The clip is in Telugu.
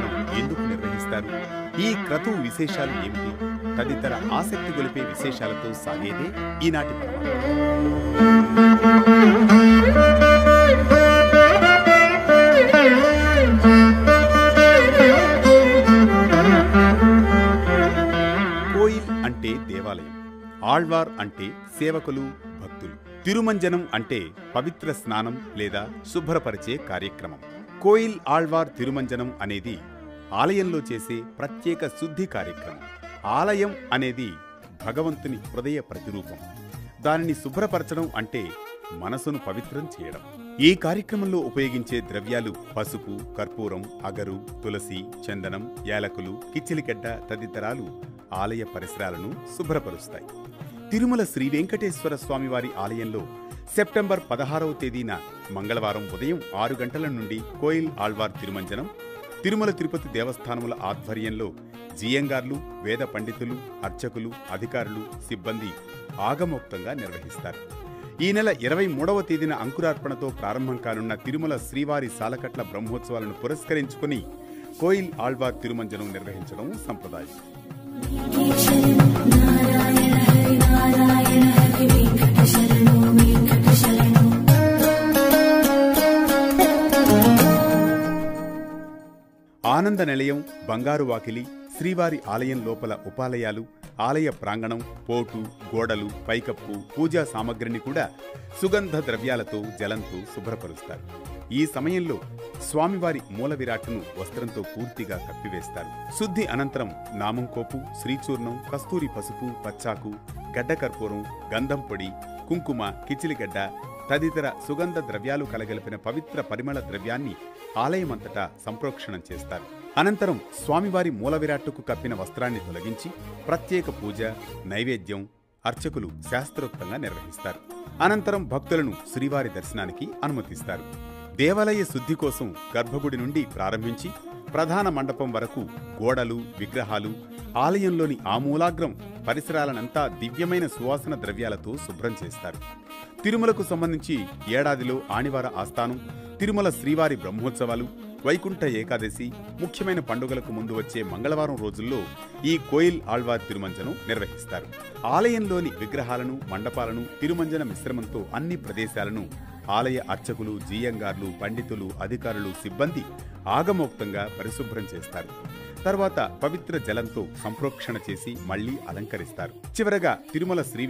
తిరుమంజనం ఎందుకు నిర్వహిస్తారు, ఈ క్రతువు విశేషాలు ఏమిటి తదితర ఆసక్తి గొలిపే విశేషాలతో సాగేదే ఈనాటి కోయిల్ అంటే దేవాలయం, ఆళ్వార్ అంటే సేవకులు భక్తులు, తిరుమంజనం అంటే పవిత్ర స్నానం లేదా శుభ్రపరిచే కార్యక్రమం. కోయిల్ ఆళ్వార్ తిరుమంజనం అనేది ఆలయంలో చేసే ప్రత్యేక శుద్ధి కార్యక్రమం. ఆలయం అనేది భగవంతుని హృదయ ప్రతిరూపం. దానిని శుభ్రపరచడం అంటే మనసును పవిత్రం చేయడం. ఈ కార్యక్రమంలో ఉపయోగించే ద్రవ్యాలు పసుపు, కర్పూరం, అగరు, తులసి, చందనం, యాలకులు, కిచ్చిలిగడ్డ తదితరాలు ఆలయ పరిసరాలను శుభ్రపరుస్తాయి. తిరుమల శ్రీ వెంకటేశ్వర స్వామివారి ఆలయంలో సెప్టెంబర్ 16వ తేదీన మంగళవారం ఉదయం 6 గంటల నుండి కోయిల్ ఆళ్వార్ తిరుమంజనం తిరుమల తిరుపతి దేవస్థానముల ఆధ్వర్యంలో జియంగార్లు, వేద పండితులు, అర్చకులు, అధికారులు, సిబ్బంది ఆగమోక్తంగా నిర్వహిస్తారు. ఈ నెల 23వ తేదీన అంకురార్పణతో ప్రారంభం కానున్న తిరుమల శ్రీవారి సాలకట్ల బ్రహ్మోత్సవాలను పురస్కరించుకుని కోయిల్ ఆళ్వార్ తిరుమంజనం నిర్వహించడం సంప్రదాయం. ఆనంద నిలయం, బంగారు వాకిలి, శ్రీవారి ఆలయం లోపల ఉపాలయాలు, ఆలయ ప్రాంగణం, పోటు, గోడలు, పైకప్పు, పూజా సామగ్రిని కూడా సుగంధ ద్రవ్యాలతో, జలంతో శుభ్రపరుస్తారు. ఈ సమయంలో స్వామివారి మూల విరాట్టును వస్త్రంతో పూర్తిగా కప్పివేస్తారు. శుద్ధి అనంతరం నామంకోపు, శ్రీచూర్ణం, కస్తూరి పసుపు, పచ్చాకు, గడ్డ కర్పూరం, గంధం పొడి, కుంకుమ, కిచిలిగడ్డ తదితర సుగంధ ద్రవ్యాలు కలగలిపిన పవిత్ర పరిమళ ద్రవ్యాన్ని ఆలయమంతటా సంప్రోక్షణం చేస్తారు. అనంతరం స్వామివారి మూల విరాట్టుకు కప్పిన వస్త్రాన్ని తొలగించి ప్రత్యేక పూజ, నైవేద్యం అర్చకులు శాస్త్రోక్తంగా నిర్వహిస్తారు. అనంతరం భక్తులను శ్రీవారి దర్శనానికి అనుమతిస్తారు. దేవాలయ శుద్ధి కోసం గర్భగుడి నుండి ప్రారంభించి ప్రధాన మండపం వరకు గోడలు, విగ్రహాలు, ఆలయంలోని ఆమూలాగ్రం పరిసరాలనంతా దివ్యమైన సువాసన ద్రవ్యాలతో శుభ్రం చేస్తారు. తిరుమలకు సంబంధించి ఏడాదిలో ఆణివార ఆస్థానం, తిరుమల శ్రీవారి బ్రహ్మోత్సవాలు, వైకుంఠ ఏకాదశి, ముఖ్యమైన పండుగలకు ముందు వచ్చే మంగళవారం రోజుల్లో ఈ కోయిల్ ఆళ్వార్ తిరుమంజనం నిర్వహిస్తారు. ఆలయంలోని విగ్రహాలను, మండపాలను తిరుమంజన మిశ్రమంతో అన్ని ప్రదేశాలను ఆలయ అర్చకులు, జీయంగార్లు, పండితులు, అధికారులు, సిబ్బంది ఆగమోక్తంగా పరిశుభ్రం చేస్తారు. తర్వాత పవిత్ర జలంతో సంప్రోక్షణ చేసి మళ్లీ అలంకరిస్తారు. చివరగా తిరుమల శ్రీ